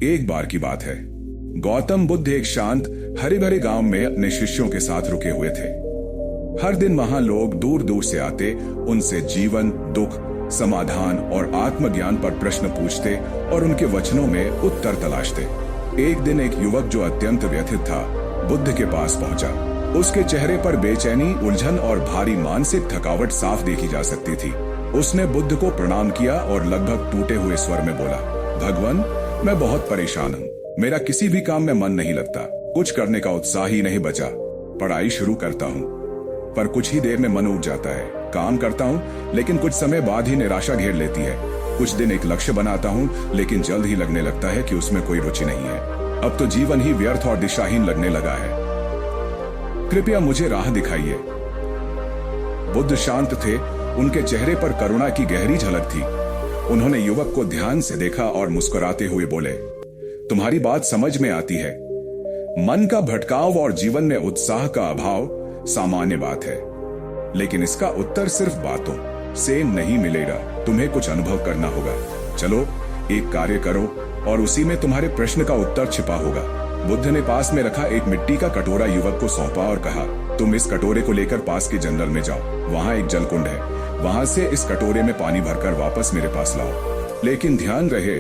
एक बार की बात है, गौतम बुद्ध एक शांत हरे भरे गांव में अपने शिष्यों के साथ रुके हुए थे। हर दिन वहां लोग दूर दूर से आते, उनसे जीवन, दुख, समाधान और आत्मज्ञान पर प्रश्न पूछते और उनके वचनों में उत्तर तलाशते। एक दिन एक युवक जो अत्यंत व्यथित था, बुद्ध के पास पहुंचा। उसके चेहरे पर बेचैनी, उलझन और भारी मानसिक थकावट साफ देखी जा सकती थी। उसने बुद्ध को प्रणाम किया और लगभग टूटे हुए स्वर में बोला, भगवान, मैं बहुत परेशान हूँ। मेरा किसी भी काम में मन नहीं लगता, कुछ करने का उत्साह ही नहीं बचा। पढ़ाई शुरू करता हूँ पर कुछ ही देर में मन उठ जाता है। काम करता हूँ लेकिन कुछ समय बाद ही निराशा घेर लेती है। कुछ दिन एक लक्ष्य बनाता हूँ लेकिन जल्द ही लगने लगता है कि उसमें कोई रुचि नहीं है। अब तो जीवन ही व्यर्थ और दिशाहीन लगने लगा है। कृपया मुझे राह दिखाइए। बुद्ध शांत थे, उनके चेहरे पर करुणा की गहरी झलक थी। उन्होंने युवक को ध्यान से देखा और मुस्कुराते हुए बोले, तुम्हारी बात समझ में आती है। मन का भटकाव और जीवन में उत्साह का अभाव सामान्य बात है, लेकिन इसका उत्तर सिर्फ बातों से नहीं मिलेगा। तुम्हें कुछ अनुभव करना होगा। चलो एक कार्य करो और उसी में तुम्हारे प्रश्न का उत्तर छिपा होगा। बुद्ध ने पास में रखा एक मिट्टी का कटोरा युवक को सौंपा और कहा, तुम इस कटोरे को लेकर पास के जंगल में जाओ। वहां एक जलकुंड है, वहां से इस कटोरे में पानी भरकर वापस मेरे पास लाओ। लेकिन ध्यान रहे,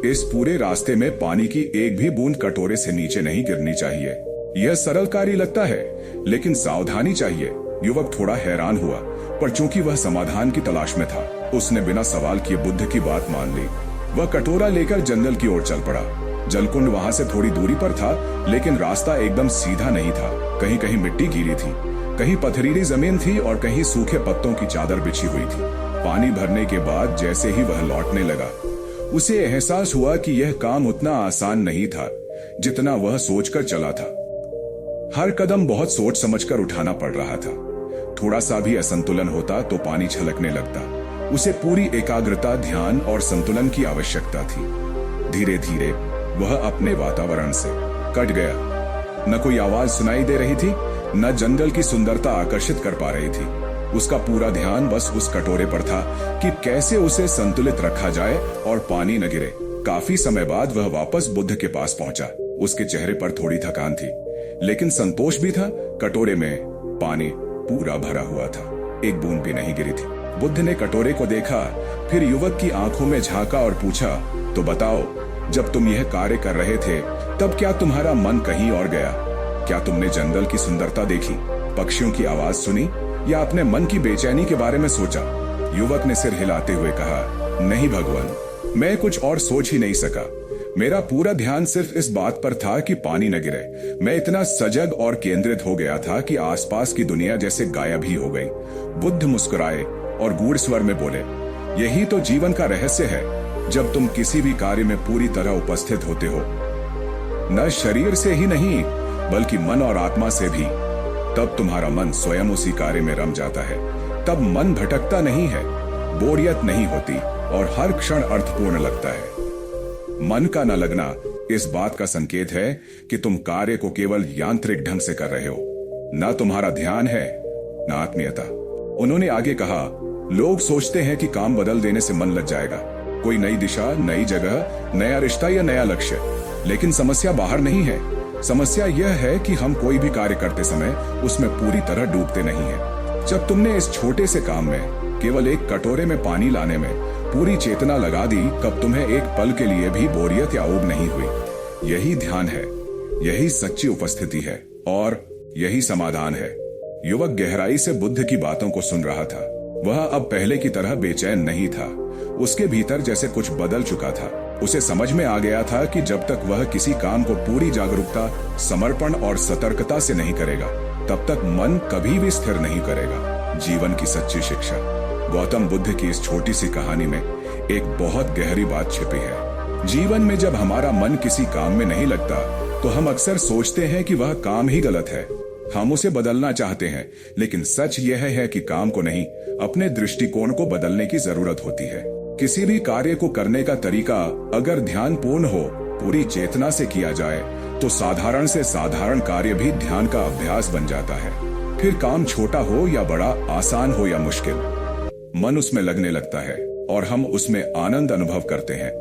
इस पूरे रास्ते में पानी की एक भी बूंद कटोरे से नीचे नहीं गिरनी चाहिए। यह सरल कार्य लगता है, लेकिन सावधानी चाहिए। युवक थोड़ा हैरान हुआ, पर चूंकि वह समाधान की तलाश में था, उसने बिना सवाल किए बुद्ध की बात मान ली। वह कटोरा लेकर जंगल की ओर चल पड़ा। जलकुंड वहां से थोड़ी दूरी पर था, लेकिन रास्ता एकदम सीधा नहीं था। कहीं कहीं मिट्टी गीली थी, कहीं पथरीली जमीन थी और कहीं सूखे पत्तों की चादर बिछी हुई थी। पानी भरने के बाद जैसे ही वह लौटने लगा, उसे एहसास हुआ कि यह काम उतना आसान नहीं था जितना वह सोचकर चला था। हर कदम बहुत सोच समझकर उठाना पड़ रहा था। थोड़ा सा भी असंतुलन होता तो पानी छलकने लगता। उसे पूरी एकाग्रता, ध्यान और संतुलन की आवश्यकता थी। धीरे धीरे वह अपने वातावरण से कट गया। न कोई आवाज सुनाई दे रही थी, न जंगल की सुंदरता आकर्षित कर पा रही थी। उसका पूरा ध्यान बस उस कटोरे पर था कि कैसे उसे संतुलित रखा जाए और पानी न गिरे। काफी समय बाद वह वापस बुद्ध के पास पहुंचा। उसके चेहरे पर थोड़ी थकान थी, लेकिन संतोष भी था। कटोरे में पानी पूरा भरा हुआ था, एक बूंद भी नहीं गिरी थी। बुद्ध ने कटोरे को देखा, फिर युवक की आंखों में झांका और पूछा, तो बताओ, जब तुम यह कार्य कर रहे थे तब क्या तुम्हारा मन कहीं और गया? क्या तुमने जंगल की सुंदरता देखी, पक्षियों की आवाज सुनी या अपने मन की बेचैनी के बारे में सोचा? युवक ने सिर हिलाते हुए कहा, नहीं भगवान, मैं कुछ और सोच ही नहीं सका। मेरा पूरा ध्यान सिर्फ इस बात पर था कि पानी न गिरे। मैं इतना सजग और केंद्रित हो गया था कि आसपास की दुनिया जैसे गायब ही हो गई। बुद्ध मुस्कुराए और गूढ़ स्वर में बोले, यही तो जीवन का रहस्य है। जब तुम किसी भी कार्य में पूरी तरह उपस्थित होते हो, न शरीर से ही नहीं बल्कि मन और आत्मा से भी, तब तुम्हारा मन स्वयं उसी कार्य में रम जाता है। तब मन भटकता नहीं है, बोरियत नहीं होती और हर क्षण अर्थपूर्ण लगता है। मन का न लगना इस बात का संकेत है कि तुम कार्य को केवल यांत्रिक ढंग से कर रहे हो। न तुम्हारा ध्यान है, न आत्मीयता। उन्होंने आगे कहा, लोग सोचते हैं कि काम बदल देने से मन लग जाएगा, कोई नई दिशा, नई जगह, नया रिश्ता या नया लक्ष्य। लेकिन समस्या बाहर नहीं है। समस्या यह है कि हम कोई भी कार्य करते समय उसमें पूरी तरह डूबते नहीं हैं। जब तुमने इस छोटे से काम में केवल एक कटोरे में पानी लाने में पूरी चेतना लगा दी, तब तुम्हें एक पल के लिए भी बोरियत या ऊब नहीं हुई। यही ध्यान है, यही सच्ची उपस्थिति है और यही समाधान है। युवक गहराई से बुद्ध की बातों को सुन रहा था। वह अब पहले की तरह बेचैन नहीं था। उसके भीतर जैसे कुछ बदल चुका था। उसे समझ में आ गया था कि जब तक वह किसी काम को पूरी जागरूकता, समर्पण और सतर्कता से नहीं करेगा, तब तक मन कभी भी स्थिर नहीं करेगा। जीवन की सच्ची शिक्षा। गौतम बुद्ध की इस छोटी सी कहानी में एक बहुत गहरी बात छिपी है। जीवन में जब हमारा मन किसी काम में नहीं लगता, तो हम अक्सर सोचते हैं कि वह काम ही गलत है। हम उसे बदलना चाहते हैं, लेकिन सच यह है कि काम को नहीं, अपने दृष्टिकोण को बदलने की जरूरत होती है। किसी भी कार्य को करने का तरीका अगर ध्यानपूर्ण हो, पूरी चेतना से किया जाए, तो साधारण से साधारण कार्य भी ध्यान का अभ्यास बन जाता है। फिर काम छोटा हो या बड़ा, आसान हो या मुश्किल, मन उसमें लगने लगता है और हम उसमें आनंद अनुभव करते हैं।